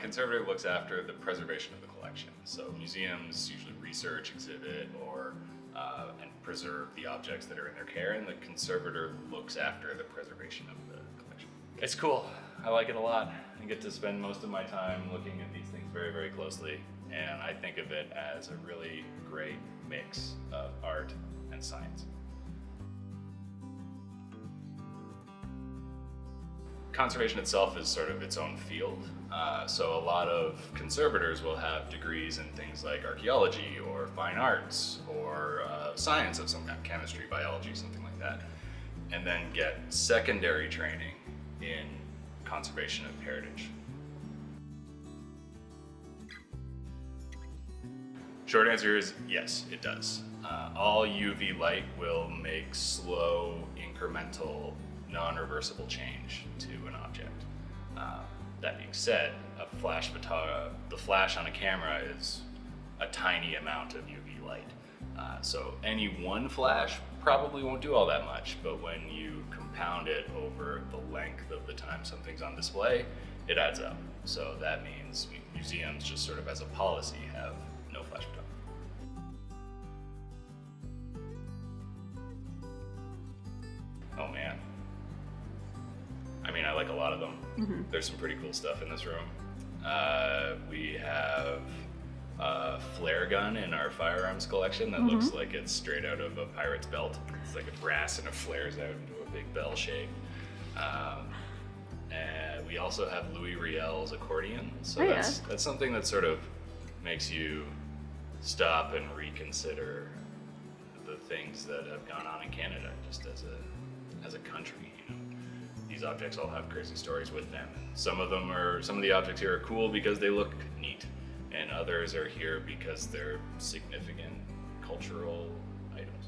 Conservator looks after the preservation of the collection. So museums usually research, exhibit, or and preserve the objects that are in their care, and the conservator looks after the preservation of the collection. It's cool. I like it a lot. I get to spend most of my time looking at these things very, very closely, and I think of it as a really great mix of art and science. Conservation itself is sort of its own field. So a lot of conservators will have degrees in things like archaeology or fine arts or science of some kind, chemistry, biology, something like that, and then get secondary training in conservation of heritage. Short answer is yes, it does. All UV light will make slow, incremental, non-reversible change to an object. That being said, the flash on a camera is a tiny amount of UV light. So any one flash probably won't do all that much, but when you compound it over the length of the time something's on display, it adds up. So that means museums, just sort of as a policy, have no flash photography. Oh man. I mean, I like a lot of them. Mm-hmm. There's some pretty cool stuff in this room. We have a flare gun in our firearms collection that looks like it's straight out of a pirate's belt. It's like a brass and it flares out into a big bell shape. And we also have Louis Riel's accordion. So that's something that sort of makes you stop and reconsider the things that have gone on in Canada, just as a country. You know, these objects all have crazy stories with them. And some of the objects here are cool because they look neat, and others are here because they're significant cultural items.